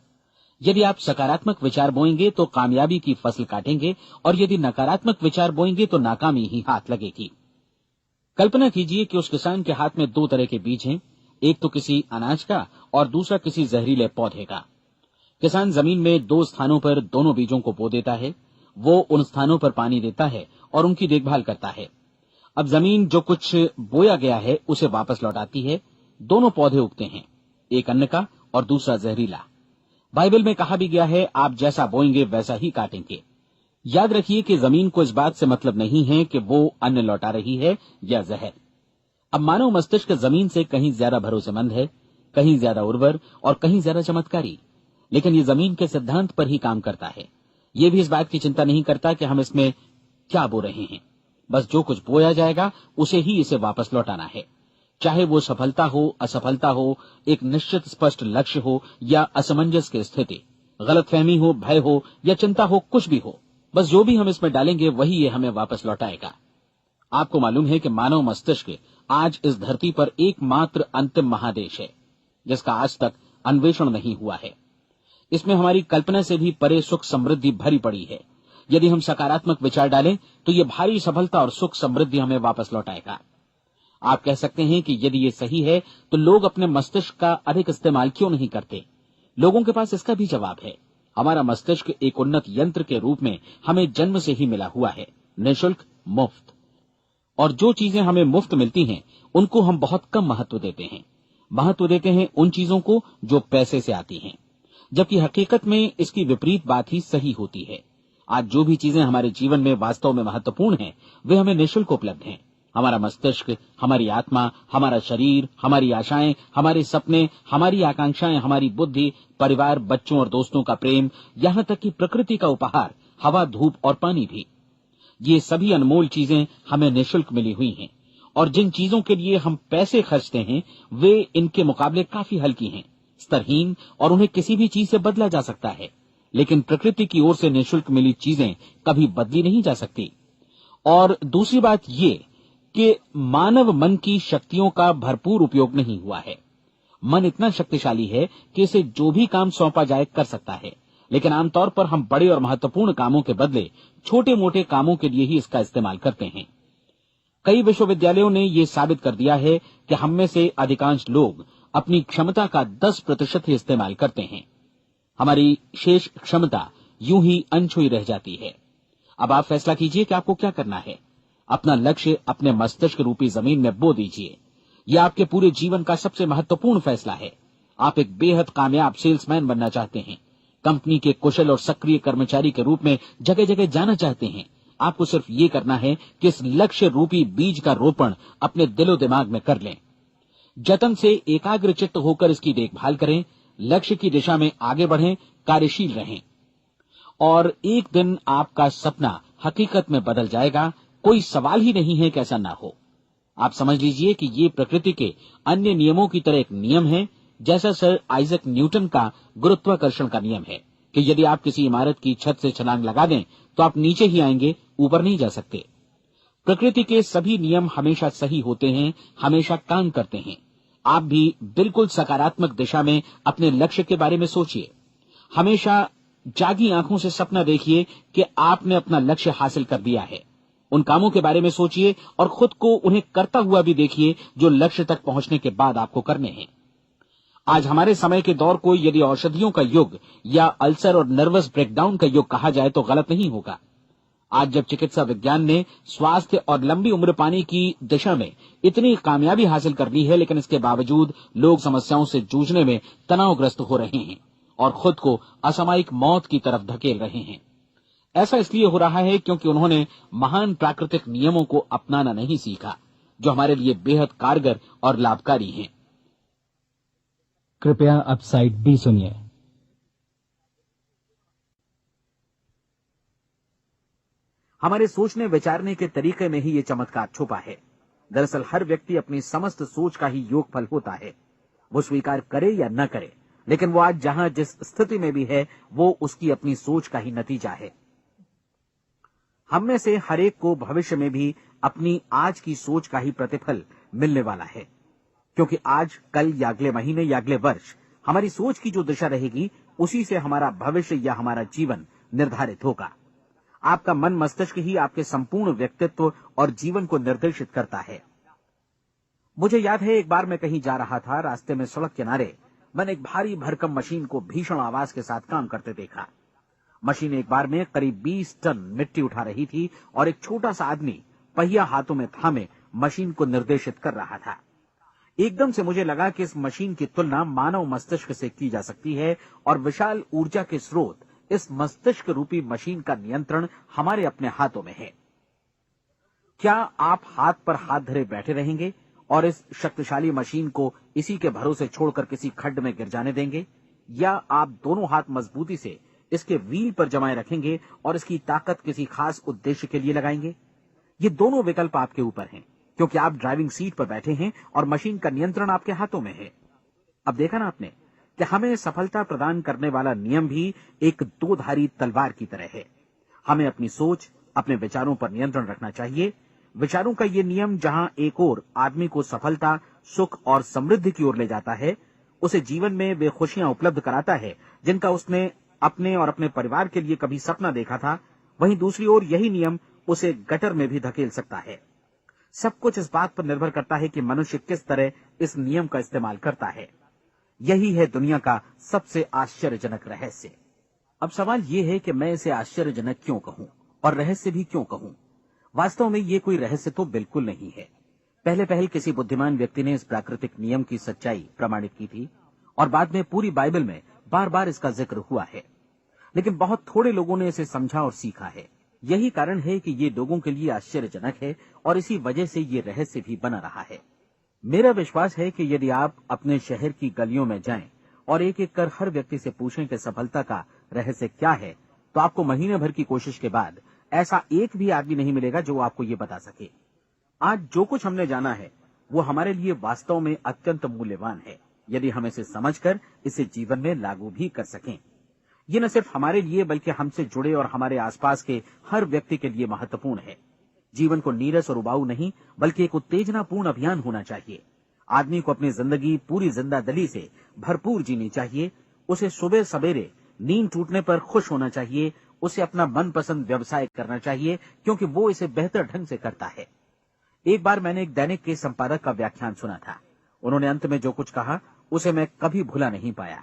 यदि आप सकारात्मक विचार बोएंगे तो कामयाबी की फसल काटेंगे, और यदि नकारात्मक विचार बोएंगे तो नाकामी ही हाथ लगेगी। कल्पना कीजिए कि उस किसान के हाथ में 2 तरह के बीज हैं, एक तो किसी अनाज का और दूसरा किसी जहरीले पौधे का। किसान जमीन में 2 स्थानों पर दोनों बीजों को बो देता है। वो उन स्थानों पर पानी देता है और उनकी देखभाल करता है। अब जमीन जो कुछ बोया गया है उसे वापस लौटाती है। दोनों पौधे उगते हैं, एक अन्न का और दूसरा जहरीला। बाइबल में कहा भी गया है, आप जैसा बोएंगे वैसा ही काटेंगे। याद रखिए कि जमीन को इस बात से मतलब नहीं है कि वो अन्न लौटा रही है या जहर। अब मानव मस्तिष्क जमीन से कहीं ज्यादा भरोसेमंद है, कहीं ज्यादा उर्वर और कहीं ज्यादा चमत्कारी, लेकिन ये जमीन के सिद्धांत पर ही काम करता है। ये भी इस बात की चिंता नहीं करता कि हम इसमें क्या बो रहे हैं। बस जो कुछ बोया जाएगा उसे ही इसे वापस लौटाना है, चाहे वो सफलता हो, असफलता हो, एक निश्चित स्पष्ट लक्ष्य हो या असमंजस की स्थिति, गलतफहमी हो, भय हो या चिंता हो, कुछ भी हो, बस जो भी हम इसमें डालेंगे वही ये हमें वापस लौटाएगा। आपको मालूम है कि मानव मस्तिष्क आज इस धरती पर एकमात्र अंतिम महादेश है जिसका आज तक अन्वेषण नहीं हुआ है। इसमें हमारी कल्पना से भी परे सुख समृद्धि भरी पड़ी है। यदि हम सकारात्मक विचार डालें तो ये भारी सफलता और सुख समृद्धि हमें वापस लौटाएगा। आप कह सकते हैं कि यदि ये सही है तो लोग अपने मस्तिष्क का अधिक इस्तेमाल क्यों नहीं करते? लोगों के पास इसका भी जवाब है। हमारा मस्तिष्क एक उन्नत यंत्र के रूप में हमें जन्म से ही मिला हुआ है, निःशुल्क, मुफ्त। और जो चीजें हमें मुफ्त मिलती हैं उनको हम बहुत कम महत्व देते हैं। महत्व देते हैं उन चीजों को जो पैसे से आती हैं। जबकि हकीकत में इसकी विपरीत बात ही सही होती है। आज जो भी चीजें हमारे जीवन में वास्तव में महत्वपूर्ण हैं, वे हमें निःशुल्क उपलब्ध हैं। हमारा मस्तिष्क, हमारी आत्मा, हमारा शरीर, हमारी आशाएं, हमारे सपने, हमारी आकांक्षाएं, हमारी बुद्धि, परिवार, बच्चों और दोस्तों का प्रेम, यहाँ तक कि प्रकृति का उपहार, हवा, धूप और पानी भी, ये सभी अनमोल चीजें हमें निःशुल्क मिली हुई हैं। और जिन चीजों के लिए हम पैसे खर्चते हैं, वे इनके मुकाबले काफी हल्की हैं, स्तरहीन, और उन्हें किसी भी चीज से बदला जा सकता है। लेकिन प्रकृति की ओर से निःशुल्क मिली चीजें कभी बदली नहीं जा सकती। और दूसरी बात ये कि मानव मन की शक्तियों का भरपूर उपयोग नहीं हुआ है। मन इतना शक्तिशाली है कि इसे जो भी काम सौंपा जाए कर सकता है, लेकिन आमतौर पर हम बड़े और महत्वपूर्ण कामों के बदले छोटे मोटे कामों के लिए ही इसका इस्तेमाल करते हैं। कई विश्वविद्यालयों ने यह साबित कर दिया है कि हम में से अधिकांश लोग अपनी क्षमता का 10% ही इस्तेमाल करते हैं। हमारी शेष क्षमता यूं ही अनछुई रह जाती है। अब आप फैसला कीजिए कि आपको क्या करना है। अपना लक्ष्य अपने मस्तिष्क रूपी जमीन में बो दीजिए। यह आपके पूरे जीवन का सबसे महत्वपूर्ण फैसला है। आप एक बेहद कामयाब सेल्समैन बनना चाहते हैं, कंपनी के कुशल और सक्रिय कर्मचारी के रूप में जगह जगह जाना चाहते हैं। आपको सिर्फ ये करना है कि इस लक्ष्य रूपी बीज का रोपण अपने दिलो दिमाग में कर लें। जतन से एकाग्रचित्त होकर इसकी देखभाल करें, लक्ष्य की दिशा में आगे बढ़ें, कार्यशील रहें, और एक दिन आपका सपना हकीकत में बदल जाएगा। कोई सवाल ही नहीं है कि ऐसा ना हो। आप समझ लीजिए कि ये प्रकृति के अन्य नियमों की तरह एक नियम है, जैसा सर आइजक न्यूटन का गुरुत्वाकर्षण का नियम है कि यदि आप किसी इमारत की छत से छलांग लगा दें तो आप नीचे ही आएंगे, ऊपर नहीं जा सकते। प्रकृति के सभी नियम हमेशा सही होते हैं, हमेशा काम करते हैं। आप भी बिल्कुल सकारात्मक दिशा में अपने लक्ष्य के बारे में सोचिए। हमेशा जागी आंखों से सपना देखिए कि आपने अपना लक्ष्य हासिल कर दिया है। उन कामों के बारे में सोचिए और खुद को उन्हें करता हुआ भी देखिए जो लक्ष्य तक पहुंचने के बाद आपको करने हैं। आज हमारे समय के दौर को यदि औषधियों का युग या अल्सर और नर्वस ब्रेकडाउन का युग कहा जाए तो गलत नहीं होगा। आज जब चिकित्सा विज्ञान ने स्वास्थ्य और लंबी उम्र पाने की दिशा में इतनी कामयाबी हासिल कर ली है, लेकिन इसके बावजूद लोग समस्याओं से जूझने में तनावग्रस्त हो रहे हैं और खुद को असामयिक मौत की तरफ धकेल रहे हैं। ऐसा इसलिए हो रहा है क्योंकि उन्होंने महान प्राकृतिक नियमों को अपनाना नहीं सीखा, जो हमारे लिए बेहद कारगर और लाभकारी हैं। कृपया अब साइड बी सुनिए। हमारे सोचने विचारने के तरीके में ही ये चमत्कार छुपा है। दरअसल हर व्यक्ति अपनी समस्त सोच का ही योगफल होता है। वो स्वीकार करे या न करे, लेकिन वो आज जहां जिस स्थिति में भी है, वो उसकी अपनी सोच का ही नतीजा है। हम में से हर एक को भविष्य में भी अपनी आज की सोच का ही प्रतिफल मिलने वाला है, क्योंकि आज, कल या अगले महीने या अगले वर्ष हमारी सोच की जो दिशा रहेगी, उसी से हमारा भविष्य या हमारा जीवन निर्धारित होगा। आपका मन मस्तिष्क ही आपके संपूर्ण व्यक्तित्व और जीवन को निर्देशित करता है। मुझे याद है, एक बार मैं कहीं जा रहा था, रास्ते में सड़क किनारे मैंने एक भारी भरकम मशीन को भीषण आवाज के साथ काम करते देखा। मशीन एक बार में करीब 20 टन मिट्टी उठा रही थी और एक छोटा सा आदमी पहिया हाथों में थामे मशीन को निर्देशित कर रहा था। एकदम से मुझे लगा कि इस मशीन की तुलना मानव मस्तिष्क से की जा सकती है और विशाल ऊर्जा के स्रोत इस मस्तिष्क रूपी मशीन का नियंत्रण हमारे अपने हाथों में है। क्या आप हाथ पर हाथ धरे बैठे रहेंगे और इस शक्तिशाली मशीन को इसी के भरोसे छोड़कर किसी खड्ड में गिर जाने देंगे, या आप दोनों हाथ मजबूती से इसके व्हील पर जमाए रखेंगे और इसकी ताकत किसी खास उद्देश्य के लिए लगाएंगे? ये दोनों विकल्प आपके ऊपर हैं, क्योंकि आप ड्राइविंग सीट पर बैठे हैं और मशीन का नियंत्रण आपके हाथों में है। अब देखा ना आपने कि हमें सफलता प्रदान करने वाला नियम भी एक दोधारी तलवार की तरह है। हमें अपनी सोच, अपने विचारों पर नियंत्रण रखना चाहिए। विचारों का ये नियम जहां एक ओर आदमी को सफलता, सुख और समृद्धि की ओर ले जाता है, उसे जीवन में वे खुशियां उपलब्ध कराता है जिनका उसने अपने और अपने परिवार के लिए कभी सपना देखा था, वहीं दूसरी ओर यही नियम उसे गटर में भी धकेल सकता है। सब कुछ इस बात पर निर्भर करता है कि मनुष्य किस तरह इस नियम का इस्तेमाल करता है। यही है दुनिया का सबसे आश्चर्यजनक रहस्य। अब सवाल यह है कि मैं इसे आश्चर्यजनक क्यों कहूं और रहस्य भी क्यों कहूं। वास्तव में ये कोई रहस्य तो बिल्कुल नहीं है। पहले पहल किसी बुद्धिमान व्यक्ति ने इस प्राकृतिक नियम की सच्चाई प्रमाणित की थी और बाद में पूरी बाइबल में बार बार इसका जिक्र हुआ है, लेकिन बहुत थोड़े लोगों ने इसे समझा और सीखा है। यही कारण है कि ये लोगों के लिए आश्चर्यजनक है और इसी वजह से ये रहस्य भी बना रहा है। मेरा विश्वास है कि यदि आप अपने शहर की गलियों में जाएं और एक एक कर हर व्यक्ति से पूछें कि सफलता का रहस्य क्या है, तो आपको महीने भर की कोशिश के बाद ऐसा एक भी आदमी नहीं मिलेगा जो आपको ये बता सके। आज जो कुछ हमने जाना है वो हमारे लिए वास्तव में अत्यंत मूल्यवान है, यदि हम इसे समझकर इसे जीवन में लागू भी कर सकें। ये न सिर्फ हमारे लिए बल्कि हमसे जुड़े और हमारे आसपास के हर व्यक्ति के लिए महत्वपूर्ण है। जीवन को नीरस और उबाऊ नहीं बल्कि एक उत्तेजनापूर्ण अभियान होना चाहिए। आदमी को अपनी जिंदगी पूरी जिंदादिली से भरपूर जीनी चाहिए। उसे सुबह सवेरे नींद टूटने पर खुश होना चाहिए। उसे अपना मनपसंद व्यवसाय करना चाहिए क्योंकि वो इसे बेहतर ढंग से करता है। एक बार मैंने एक दैनिक के संपादक का व्याख्यान सुना था। उन्होंने अंत में जो कुछ कहा उसे मैं कभी भुला नहीं पाया।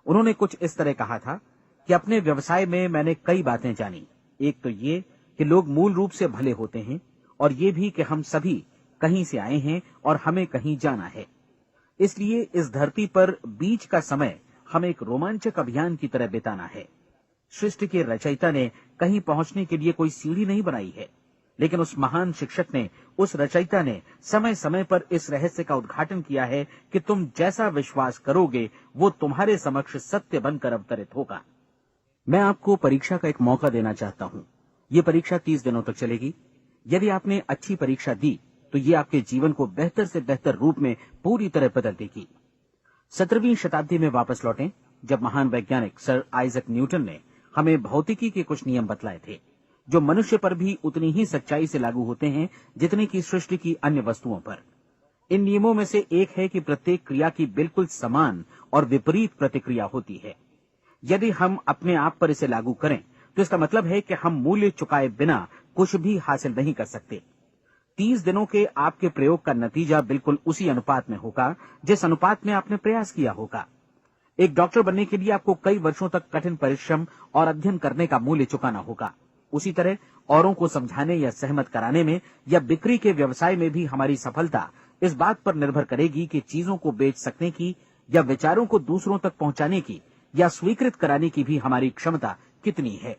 उन्होंने कुछ इस तरह कहा था कि अपने व्यवसाय में मैंने कई बातें जानी। एक तो ये कि लोग मूल रूप से भले होते हैं और ये भी कि हम सभी कहीं से आए हैं और हमें कहीं जाना है। इसलिए इस धरती पर बीच का समय हमें एक रोमांचक अभियान की तरह बिताना है। सृष्टि के रचयिता ने कहीं पहुंचने के लिए कोई सीढ़ी नहीं बनाई है, लेकिन उस महान शिक्षक ने, उस रचयिता ने समय समय पर इस रहस्य का उद्घाटन किया है कि तुम जैसा विश्वास करोगे वो तुम्हारे समक्ष सत्य बनकर अवतरित होगा। मैं आपको परीक्षा का एक मौका देना चाहता हूं। ये परीक्षा 30 दिनों तक चलेगी। यदि आपने अच्छी परीक्षा दी तो ये आपके जीवन को बेहतर से बेहतर रूप में पूरी तरह बदल देगी। 17वीं शताब्दी में वापस लौटें, जब महान वैज्ञानिक सर आइजक न्यूटन ने हमें भौतिकी के कुछ नियम बतलाए थे, जो मनुष्य पर भी उतनी ही सच्चाई से लागू होते हैं जितने की सृष्टि की अन्य वस्तुओं पर। इन नियमों में से एक है कि प्रत्येक क्रिया की बिल्कुल समान और विपरीत प्रतिक्रिया होती है। यदि हम अपने आप पर इसे लागू करें तो इसका मतलब है कि हम मूल्य चुकाए बिना कुछ भी हासिल नहीं कर सकते। 30 दिनों के आपके प्रयोग का नतीजा बिल्कुल उसी अनुपात में होगा जिस अनुपात में आपने प्रयास किया होगा। एक डॉक्टर बनने के लिए आपको कई वर्षों तक कठिन परिश्रम और अध्ययन करने का मूल्य चुकाना होगा। उसी तरह औरों को समझाने या सहमत कराने में या बिक्री के व्यवसाय में भी हमारी सफलता इस बात पर निर्भर करेगी कि चीजों को बेच सकने की या विचारों को दूसरों तक पहुंचाने की या स्वीकृत कराने की भी हमारी क्षमता कितनी है।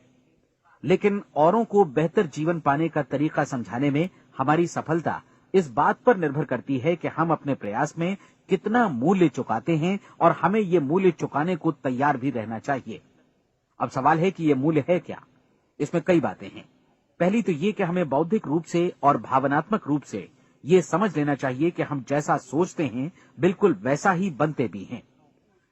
लेकिन औरों को बेहतर जीवन पाने का तरीका समझाने में हमारी सफलता इस बात पर निर्भर करती है कि हम अपने प्रयास में कितना मूल्य चुकाते हैं और हमें ये मूल्य चुकाने को तैयार भी रहना चाहिए। अब सवाल है कि ये मूल्य है क्या? इसमें कई बातें हैं। पहली तो ये कि हमें बौद्धिक रूप से और भावनात्मक रूप से ये समझ लेना चाहिए कि हम जैसा सोचते हैं बिल्कुल वैसा ही बनते भी हैं।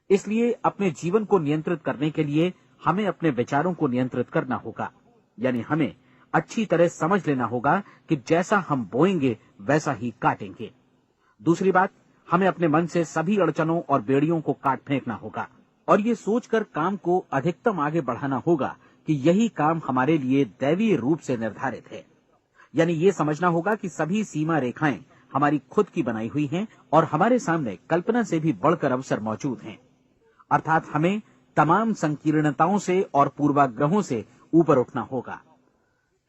इसलिए अपने जीवन को नियंत्रित करने के लिए हमें अपने विचारों को नियंत्रित करना होगा। यानी हमें अच्छी तरह समझ लेना होगा कि जैसा हम बोएंगे वैसा ही काटेंगे। दूसरी बात, हमें अपने मन से सभी अड़चनों और बेड़ियों को काट फेंकना होगा और ये सोचकर काम को अधिकतम आगे बढ़ाना होगा कि यही काम हमारे लिए दैवीय रूप से निर्धारित है। यानी ये समझना होगा कि सभी सीमा रेखाएं हमारी खुद की बनाई हुई हैं और हमारे सामने कल्पना से भी बढ़कर अवसर मौजूद हैं। अर्थात हमें तमाम संकीर्णताओं से और पूर्वाग्रहों से ऊपर उठना होगा।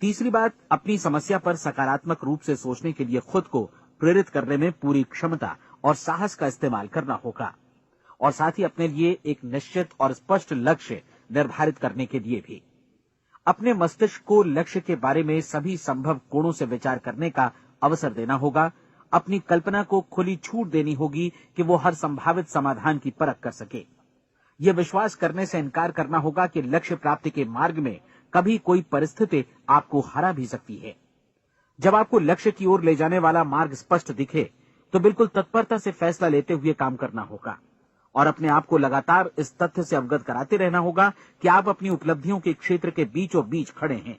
तीसरी बात, अपनी समस्या पर सकारात्मक रूप से सोचने के लिए खुद को प्रेरित करने में पूरी क्षमता और साहस का इस्तेमाल करना होगा और साथ ही अपने लिए एक निश्चित और स्पष्ट लक्ष्य निर्धारित करने के लिए भी। अपने मस्तिष्क को लक्ष्य के बारे में सभी संभव कोणों से विचार करने का अवसर देना होगा। अपनी कल्पना को खुली छूट देनी होगी कि वो हर संभावित समाधान की परख कर सके। ये विश्वास करने से इनकार करना होगा कि लक्ष्य प्राप्ति के मार्ग में कभी कोई परिस्थिति आपको हरा भी सकती है। जब आपको लक्ष्य की ओर ले जाने वाला मार्ग स्पष्ट दिखे तो बिल्कुल तत्परता से फैसला लेते हुए काम करना होगा और अपने आप को लगातार इस तथ्य से अवगत कराते रहना होगा कि आप अपनी उपलब्धियों के क्षेत्र के बीचों बीच खड़े हैं।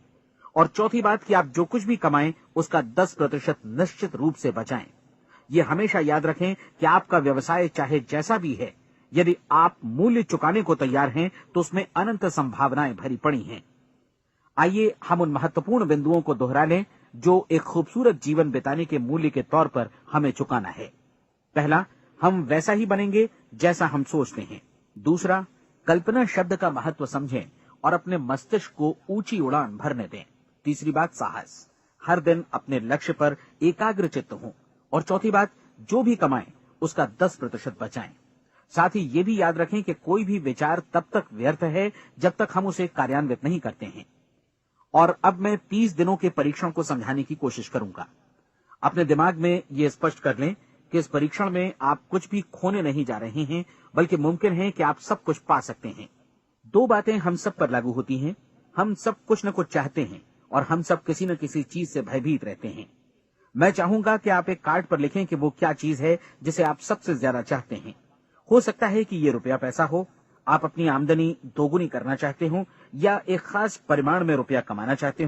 और चौथी बात कि आप जो कुछ भी कमाएं उसका 10% निश्चित रूप से बचाएं। ये हमेशा याद रखें कि आपका व्यवसाय चाहे जैसा भी है, यदि आप मूल्य चुकाने को तैयार हैं तो उसमें अनंत संभावनाएं भरी पड़ी हैं। आइए हम उन महत्वपूर्ण बिंदुओं को दोहरा लें जो एक खूबसूरत जीवन बिताने के मूल्य के तौर पर हमें चुकाना है। पहला, हम वैसा ही बनेंगे जैसा हम सोचते हैं। दूसरा, कल्पना शब्द का महत्व समझें और अपने मस्तिष्क को ऊंची उड़ान भरने दें। तीसरी बात, साहस, हर दिन अपने लक्ष्य पर एकाग्र चित्त हों। और चौथी बात, जो भी कमाएं उसका 10% बचाएं। साथ ही ये भी याद रखें कि कोई भी विचार तब तक व्यर्थ है जब तक हम उसे कार्यान्वित नहीं करते हैं। और अब मैं 30 दिनों के परीक्षण को समझाने की कोशिश करूंगा। अपने दिमाग में ये स्पष्ट कर लें कि इस परीक्षण में आप कुछ भी खोने नहीं जा रहे हैं, बल्कि मुमकिन है कि आप सब कुछ पा सकते हैं। 2 बातें हम सब पर लागू होती हैं। हम सब कुछ न कुछ चाहते हैं और हम सब किसी न किसी चीज से भयभीत रहते हैं। मैं चाहूंगा कि आप एक कार्ड पर लिखें कि वो क्या चीज है जिसे आप सबसे ज्यादा चाहते हैं। हो सकता है कि ये रुपया पैसा हो, आप अपनी आमदनी दोगुनी करना चाहते हो, या एक खास परिमाण में रुपया कमाना चाहते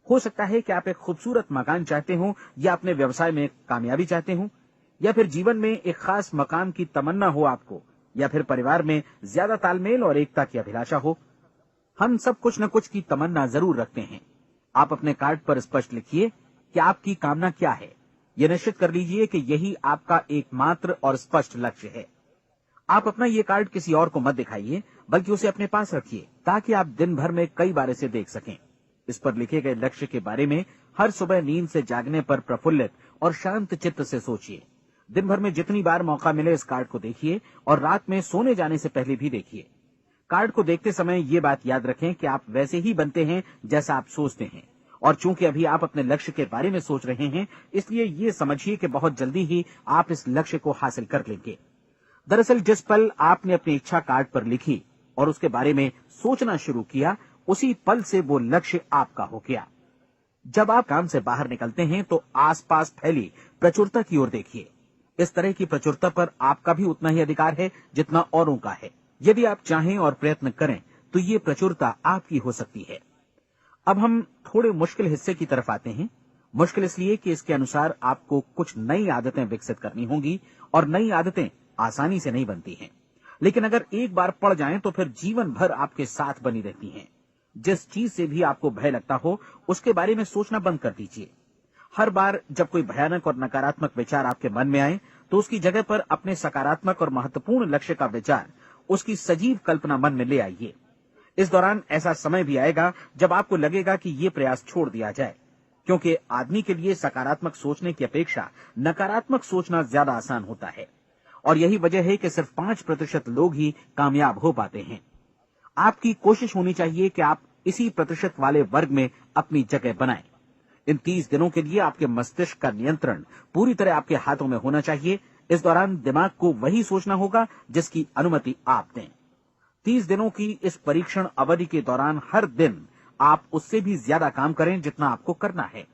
हो सकता है कि आप एक खूबसूरत मकान चाहते हो, या अपने व्यवसाय में कामयाबी चाहते हो, या फिर जीवन में एक खास मकाम की तमन्ना हो आपको, या फिर परिवार में ज्यादा तालमेल और एकता की अभिलाषा हो। हम सब कुछ न कुछ की तमन्ना जरूर रखते हैं। आप अपने कार्ड पर स्पष्ट लिखिए कि आपकी कामना क्या है। यह निश्चित कर लीजिए कि यही आपका एकमात्र और स्पष्ट लक्ष्य है। आप अपना ये कार्ड किसी और को मत दिखाइए, बल्कि उसे अपने पास रखिए, ताकि आप दिन भर में कई बार इसे देख सकें। इस पर लिखे गए लक्ष्य के बारे में हर सुबह नींद से जागने पर प्रफुल्लित और शांत चित्त से सोचिए। दिन भर में जितनी बार मौका मिले इस कार्ड को देखिए, और रात में सोने जाने से पहले भी देखिए। कार्ड को देखते समय ये बात याद रखें कि आप वैसे ही बनते हैं जैसा आप सोचते हैं, और चूंकि अभी आप अपने लक्ष्य के बारे में सोच रहे हैं, इसलिए ये समझिए कि बहुत जल्दी ही आप इस लक्ष्य को हासिल कर लेंगे। दरअसल जिस पल आपने अपनी इच्छा कार्ड पर लिखी और उसके बारे में सोचना शुरू किया, उसी पल से वो लक्ष्य आपका हो गया। जब आप काम से बाहर निकलते हैं तो आसपास फैली प्रचुरता की ओर देखिए। इस तरह की प्रचुरता पर आपका भी उतना ही अधिकार है जितना औरों का है। यदि आप चाहें और प्रयत्न करें तो ये प्रचुरता आपकी हो सकती है। अब हम थोड़े मुश्किल हिस्से की तरफ आते हैं। मुश्किल इसलिए कि इसके अनुसार आपको कुछ नई आदतें विकसित करनी होंगी, और नई आदतें आसानी से नहीं बनती हैं, लेकिन अगर एक बार पड़ जाएं तो फिर जीवन भर आपके साथ बनी रहती हैं। जिस चीज से भी आपको भय लगता हो, उसके बारे में सोचना बंद कर दीजिए। हर बार जब कोई भयानक और नकारात्मक विचार आपके मन में आए, तो उसकी जगह पर अपने सकारात्मक और महत्वपूर्ण लक्ष्य का विचार, उसकी सजीव कल्पना मन में ले आइए। इस दौरान ऐसा समय भी आएगा जब आपको लगेगा कि ये प्रयास छोड़ दिया जाए, क्योंकि आदमी के लिए सकारात्मक सोचने की अपेक्षा नकारात्मक सोचना ज्यादा आसान होता है। और यही वजह है कि सिर्फ 5% लोग ही कामयाब हो पाते हैं। आपकी कोशिश होनी चाहिए कि आप इसी प्रतिशत वाले वर्ग में अपनी जगह बनाएं। इन 30 दिनों के लिए आपके मस्तिष्क का नियंत्रण पूरी तरह आपके हाथों में होना चाहिए। इस दौरान दिमाग को वही सोचना होगा जिसकी अनुमति आप दें। 30 दिनों की इस परीक्षण अवधि के दौरान हर दिन आप उससे भी ज्यादा काम करें जितना आपको करना है।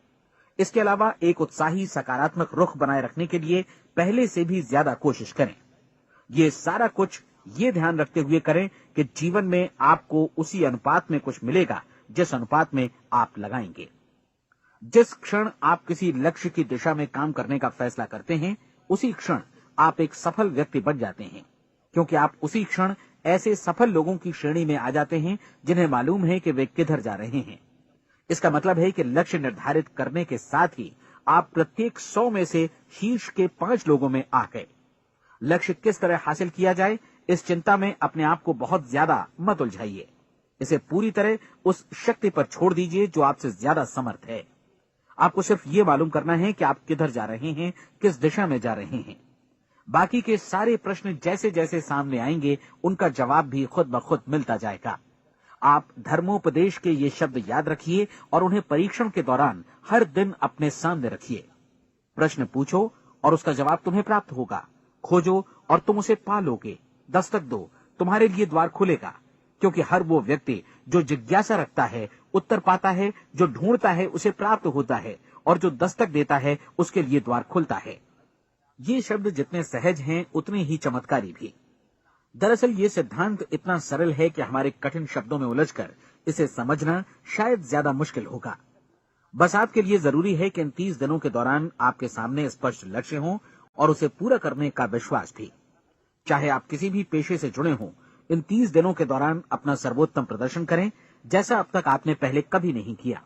इसके अलावा एक उत्साही सकारात्मक रुख बनाए रखने के लिए पहले से भी ज्यादा कोशिश करें। ये सारा कुछ ये ध्यान रखते हुए करें कि जीवन में आपको उसी अनुपात में कुछ मिलेगा जिस अनुपात में आप लगाएंगे। जिस क्षण आप किसी लक्ष्य की दिशा में काम करने का फैसला करते हैं, उसी क्षण आप एक सफल व्यक्ति बन जाते हैं, क्योंकि आप उसी क्षण ऐसे सफल लोगों की श्रेणी में आ जाते हैं जिन्हें मालूम है कि वे किधर जा रहे हैं। इसका मतलब है कि लक्ष्य निर्धारित करने के साथ ही आप प्रत्येक 100 में से शीर्ष के 5 लोगों में आ गए। लक्ष्य किस तरह हासिल किया जाए, इस चिंता में अपने आप को बहुत ज्यादा मत उलझाइए। इसे पूरी तरह उस शक्ति पर छोड़ दीजिए जो आपसे ज्यादा समर्थ है। आपको सिर्फ ये मालूम करना है कि आप किधर जा रहे हैं, किस दिशा में जा रहे हैं। बाकी के सारे प्रश्न जैसे जैसे सामने आएंगे, उनका जवाब भी खुद ब खुद मिलता जाएगा। आप धर्मोपदेश के ये शब्द याद रखिए और उन्हें परीक्षण के दौरान हर दिन अपने सामने रखिए। प्रश्न पूछो और उसका जवाब तुम्हें प्राप्त होगा। खोजो और तुम उसे पा लोगे। दस्तक दो, तुम्हारे लिए द्वार खुलेगा, क्योंकि हर वो व्यक्ति जो जिज्ञासा रखता है उत्तर पाता है, जो ढूंढता है उसे प्राप्त होता है, और जो दस्तक देता है उसके लिए द्वार खुलता है। ये शब्द जितने सहज हैं उतने ही चमत्कारी भी। दरअसल ये सिद्धांत इतना सरल है कि हमारे कठिन शब्दों में उलझकर इसे समझना शायद ज्यादा मुश्किल होगा। बस आपके लिए जरूरी है कि इन 30 दिनों के दौरान आपके सामने स्पष्ट लक्ष्य हो और उसे पूरा करने का विश्वास भी। चाहे आप किसी भी पेशे से जुड़े हों, इन 30 दिनों के दौरान अपना सर्वोत्तम प्रदर्शन करें, जैसा अब तक आपने पहले कभी नहीं किया।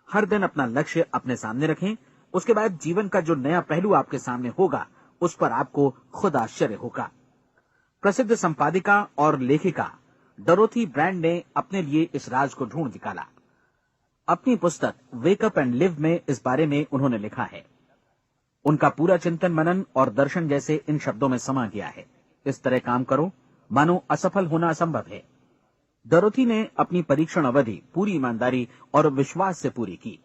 हर दिन अपना लक्ष्य अपने सामने रखें। उसके बाद जीवन का जो नया पहलू आपके सामने होगा, उस पर आपको खुद आश्चर्य होगा। प्रसिद्ध संपादिका और लेखिका डोरोथी ब्रैंड ने अपने लिए इस राज को ढूंढ निकाला। अपनी पुस्तक वेक अप एंड लिव में इस बारे में उन्होंने लिखा है। उनका पूरा चिंतन मनन और दर्शन जैसे इन शब्दों में समा गया है। इस तरह काम करो मानो असफल होना असंभव है। डोरोथी ने अपनी परीक्षण अवधि पूरी ईमानदारी और विश्वास से पूरी की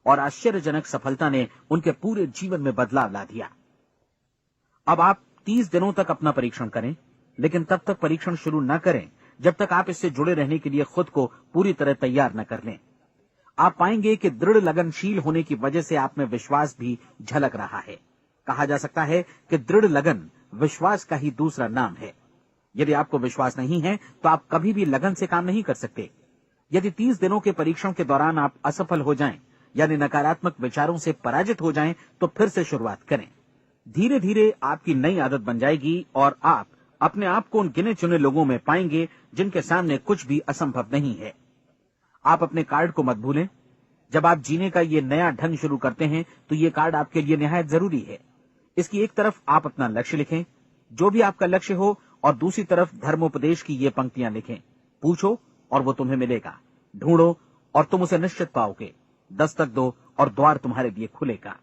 और आश्चर्यजनक सफलता ने उनके पूरे जीवन में बदलाव ला दिया। अब आप 30 दिनों तक अपना परीक्षण करें, लेकिन तब तक परीक्षण शुरू न करें जब तक आप इससे जुड़े रहने के लिए खुद को पूरी तरह तैयार न कर लें। आप पाएंगे कि दृढ़ लगनशील होने की वजह से आप में विश्वास भी झलक रहा है। कहा जा सकता है कि दृढ़ लगन विश्वास का ही दूसरा नाम है। यदि आपको विश्वास नहीं है तो आप कभी भी लगन से काम नहीं कर सकते। यदि 30 दिनों के परीक्षण के दौरान आप असफल हो जाएं, यानी नकारात्मक विचारों से पराजित हो जाएं, तो फिर से शुरुआत करें। धीरे धीरे आपकी नई आदत बन जाएगी और आप अपने आप को उन गिने चुने लोगों में पाएंगे जिनके सामने कुछ भी असंभव नहीं है। आप अपने कार्ड को मत भूलें। जब आप जीने का ये नया ढंग शुरू करते हैं तो ये कार्ड आपके लिए निहायत जरूरी है। इसकी एक तरफ आप अपना लक्ष्य लिखें, जो भी आपका लक्ष्य हो, और दूसरी तरफ धर्मोपदेश की ये पंक्तियां लिखें। पूछो और वो तुम्हें मिलेगा, ढूंढो और तुम उसे निश्चित पाओगे, दस्तक दो और द्वार तुम्हारे लिए खुलेगा।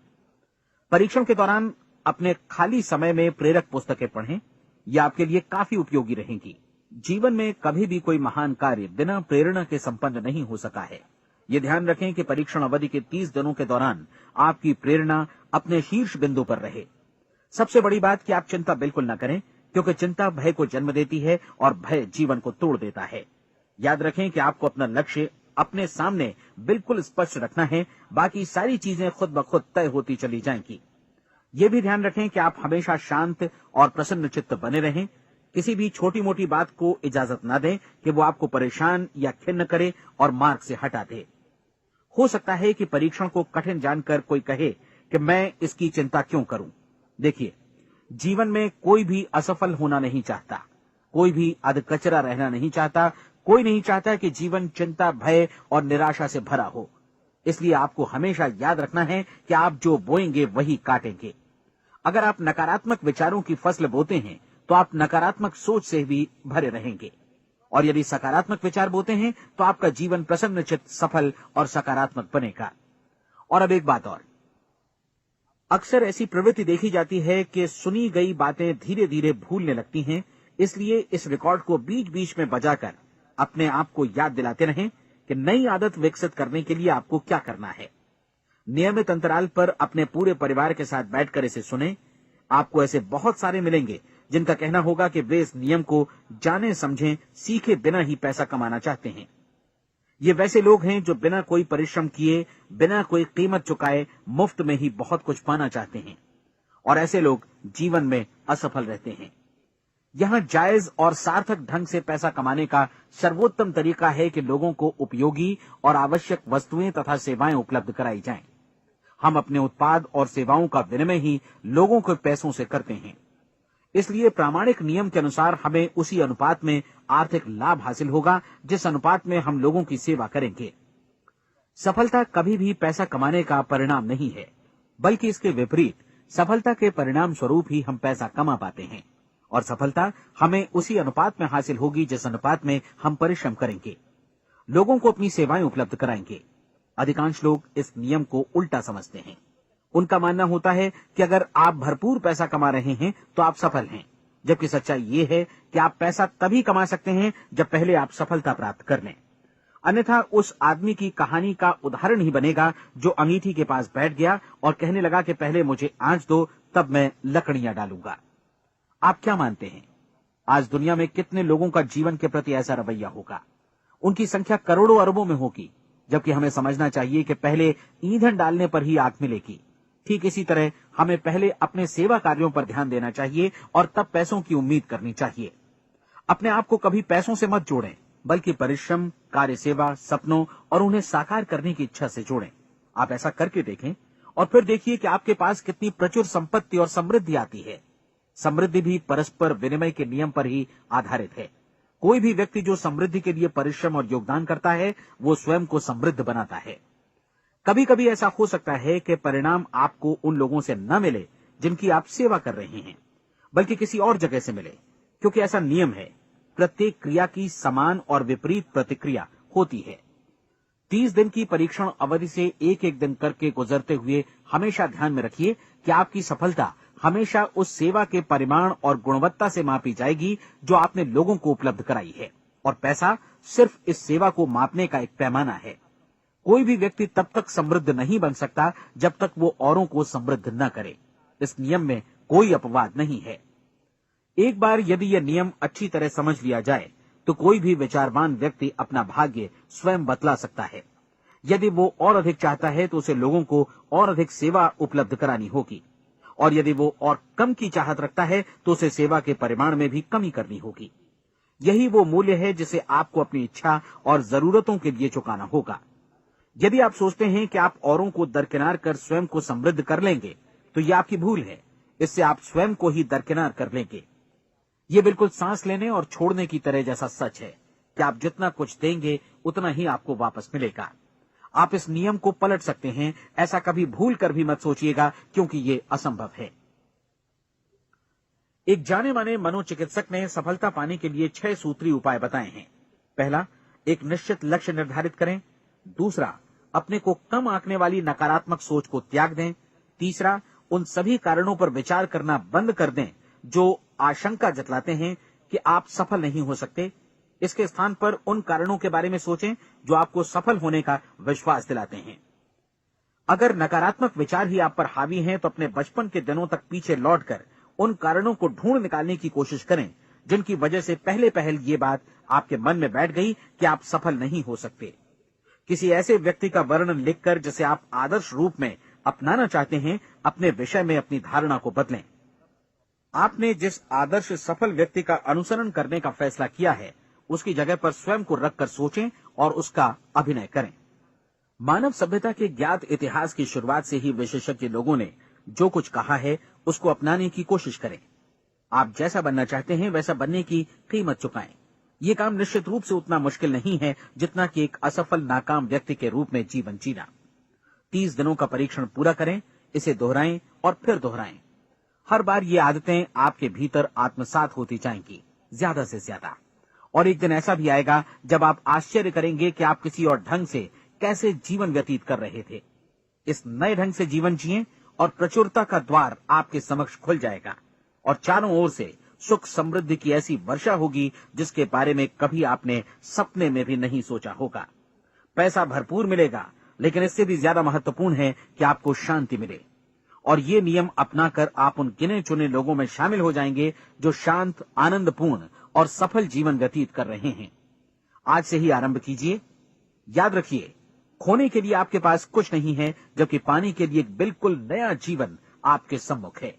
परीक्षण के दौरान अपने खाली समय में प्रेरक पुस्तकें पढ़ें। ये आपके लिए काफी उपयोगी रहेंगी। जीवन में कभी भी कोई महान कार्य बिना प्रेरणा के संपन्न नहीं हो सका है। ये ध्यान रखें कि परीक्षण अवधि के 30 दिनों के दौरान आपकी प्रेरणा अपने शीर्ष बिंदु पर रहे। सबसे बड़ी बात कि आप चिंता बिल्कुल न करें, क्योंकि चिंता भय को जन्म देती है और भय जीवन को तोड़ देता है। याद रखें कि आपको अपना लक्ष्य अपने सामने बिल्कुल स्पष्ट रखना है, बाकी सारी चीजें खुद ब खुद तय होती चली जाएंगी। ये भी ध्यान रखें कि आप हमेशा शांत और प्रसन्न चित्त बने रहें। किसी भी छोटी मोटी बात को इजाजत न दें कि वो आपको परेशान या खिन्न करे और मार्ग से हटा दे। हो सकता है कि परीक्षण को कठिन जानकर कोई कहे कि मैं इसकी चिंता क्यों करूं। देखिए, जीवन में कोई भी असफल होना नहीं चाहता, कोई भी अधकचरा रहना नहीं चाहता, कोई नहीं चाहता कि जीवन चिंता, भय और निराशा से भरा हो। इसलिए आपको हमेशा याद रखना है कि आप जो बोएंगे वही काटेंगे। अगर आप नकारात्मक विचारों की फसल बोते हैं तो आप नकारात्मक सोच से भी भरे रहेंगे, और यदि सकारात्मक विचार बोते हैं तो आपका जीवन प्रसन्नचित्त, सफल और सकारात्मक बनेगा। और अब एक बात और, अक्सर ऐसी प्रवृत्ति देखी जाती है कि सुनी गई बातें धीरे धीरे भूलने लगती हैं। इसलिए इस रिकॉर्ड को बीच बीच में बजाकर अपने आप को याद दिलाते रहें कि नई आदत विकसित करने के लिए आपको क्या करना है। नियमित अंतराल पर अपने पूरे परिवार के साथ बैठकर इसे सुनें। आपको ऐसे बहुत सारे मिलेंगे जिनका कहना होगा कि वे इस नियम को जाने समझे सीखे बिना ही पैसा कमाना चाहते हैं। ये वैसे लोग हैं जो बिना कोई परिश्रम किए, बिना कोई कीमत चुकाए मुफ्त में ही बहुत कुछ पाना चाहते हैं, और ऐसे लोग जीवन में असफल रहते हैं। यहां जायज और सार्थक ढंग से पैसा कमाने का सर्वोत्तम तरीका है कि लोगों को उपयोगी और आवश्यक वस्तुएं तथा सेवाएं उपलब्ध कराई जाएं। हम अपने उत्पाद और सेवाओं का विनिमय ही लोगों के पैसों से करते हैं। इसलिए प्रामाणिक नियम के अनुसार हमें उसी अनुपात में आर्थिक लाभ हासिल होगा जिस अनुपात में हम लोगों की सेवा करेंगे। सफलता कभी भी पैसा कमाने का परिणाम नहीं है, बल्कि इसके विपरीत सफलता के परिणाम स्वरूप ही हम पैसा कमा पाते हैं, और सफलता हमें उसी अनुपात में हासिल होगी जिस अनुपात में हम परिश्रम करेंगे, लोगों को अपनी सेवाएं उपलब्ध कराएंगे। अधिकांश लोग इस नियम को उल्टा समझते हैं। उनका मानना होता है कि अगर आप भरपूर पैसा कमा रहे हैं तो आप सफल हैं, जबकि सच्चाई ये है कि आप पैसा तभी कमा सकते हैं जब पहले आप सफलता प्राप्त कर लें। अन्यथा उस आदमी की कहानी का उदाहरण ही बनेगा जो अंगीठी के पास बैठ गया और कहने लगा कि पहले मुझे आंच दो, तब मैं लकड़ियां डालूंगा। आप क्या मानते हैं, आज दुनिया में कितने लोगों का जीवन के प्रति ऐसा रवैया होगा? उनकी संख्या करोड़ों अरबों में होगी, जबकि हमें समझना चाहिए कि पहले ईंधन डालने पर ही आग मिलेगी। ठीक इसी तरह हमें पहले अपने सेवा कार्यों पर ध्यान देना चाहिए और तब पैसों की उम्मीद करनी चाहिए। अपने आप को कभी पैसों से मत जोड़ें, बल्कि परिश्रम, कार्य सेवा, सपनों और उन्हें साकार करने की इच्छा से जोड़ें। आप ऐसा करके देखें और फिर देखिए कि आपके पास कितनी प्रचुर संपत्ति और समृद्धि आती है। समृद्धि भी परस्पर विनिमय के नियम पर ही आधारित है। कोई भी व्यक्ति जो समृद्धि के लिए परिश्रम और योगदान करता है, वो स्वयं को समृद्ध बनाता है। कभी कभी ऐसा हो सकता है कि परिणाम आपको उन लोगों से न मिले जिनकी आप सेवा कर रहे हैं, बल्कि किसी और जगह से मिले, क्योंकि ऐसा नियम है, प्रत्येक क्रिया की समान और विपरीत प्रतिक्रिया होती है। 30 दिन की परीक्षण अवधि से एक एक दिन करके गुजरते हुए हमेशा ध्यान में रखिए कि आपकी सफलता हमेशा उस सेवा के परिमाण और गुणवत्ता से मापी जाएगी जो आपने लोगों को उपलब्ध कराई है, और पैसा सिर्फ इस सेवा को मापने का एक पैमाना है। कोई भी व्यक्ति तब तक समृद्ध नहीं बन सकता जब तक वो औरों को समृद्ध न करे। इस नियम में कोई अपवाद नहीं है। एक बार यदि यह नियम अच्छी तरह समझ लिया जाए तो कोई भी विचारवान व्यक्ति अपना भाग्य स्वयं बतला सकता है। यदि वो और अधिक चाहता है तो उसे लोगों को और अधिक सेवा उपलब्ध करानी होगी, और यदि वो और कम की चाहत रखता है तो उसे सेवा के परिमाण में भी कमी करनी होगी। यही वो मूल्य है जिसे आपको अपनी इच्छा और जरूरतों के लिए चुकाना होगा। यदि आप सोचते हैं कि आप औरों को दरकिनार कर स्वयं को समृद्ध कर लेंगे तो यह आपकी भूल है। इससे आप स्वयं को ही दरकिनार कर लेंगे। ये बिल्कुल सांस लेने और छोड़ने की तरह जैसा सच है कि आप जितना कुछ देंगे उतना ही आपको वापस मिलेगा। आप इस नियम को पलट सकते हैं, ऐसा कभी भूल कर भी मत सोचिएगा, क्योंकि ये असंभव है। एक जाने माने मनोचिकित्सक ने सफलता पाने के लिए 6 सूत्री उपाय बताए हैं। पहला, एक निश्चित लक्ष्य निर्धारित करें। दूसरा, अपने को कम आंकने वाली नकारात्मक सोच को त्याग दें। तीसरा, उन सभी कारणों पर विचार करना बंद कर दें जो आशंका जतलाते हैं कि आप सफल नहीं हो सकते। इसके स्थान पर उन कारणों के बारे में सोचें जो आपको सफल होने का विश्वास दिलाते हैं। अगर नकारात्मक विचार ही आप पर हावी हैं तो अपने बचपन के दिनों तक पीछे लौटकर उन कारणों को ढूंढ निकालने की कोशिश करें जिनकी वजह से पहले पहल ये बात आपके मन में बैठ गई कि आप सफल नहीं हो सकते। किसी ऐसे व्यक्ति का वर्णन लिखकर जिसे आप आदर्श रूप में अपनाना चाहते हैं, अपने विषय में अपनी धारणा को बदलें। आपने जिस आदर्श सफल व्यक्ति का अनुसरण करने का फैसला किया है उसकी जगह पर स्वयं को रखकर सोचें और उसका अभिनय करें। मानव सभ्यता के ज्ञात इतिहास की शुरुआत से ही विशेषज्ञ लोगों ने जो कुछ कहा है उसको अपनाने की कोशिश करें। आप जैसा बनना चाहते हैं वैसा बनने की कीमत चुकाएं। ये काम निश्चित रूप से उतना मुश्किल नहीं है जितना कि एक असफल नाकाम व्यक्ति के रूप में जीवन जीना। 30 दिनों का परीक्षण पूरा करें, इसे दोहराएं और फिर दोहराएं। हर बार ये आदतें आपके भीतर आत्मसात होती जाएंगी, ज्यादा से ज्यादा। और एक दिन ऐसा भी आएगा जब आप आश्चर्य करेंगे कि आप किसी और ढंग से कैसे जीवन व्यतीत कर रहे थे। इस नए ढंग से जीवन जिएं और प्रचुरता का द्वार आपके समक्ष खुल जाएगा और चारों ओर से सुख समृद्धि की ऐसी वर्षा होगी जिसके बारे में कभी आपने सपने में भी नहीं सोचा होगा। पैसा भरपूर मिलेगा, लेकिन इससे भी ज्यादा महत्वपूर्ण है कि आपको शांति मिले। और ये नियम अपनाकर आप उन गिने चुने लोगों में शामिल हो जाएंगे जो शांत, आनंदपूर्ण और सफल जीवन व्यतीत कर रहे हैं। आज से ही आरंभ कीजिए। याद रखिए, खोने के लिए आपके पास कुछ नहीं है, जबकि पाने के लिए एक बिल्कुल नया जीवन आपके सम्मुख है।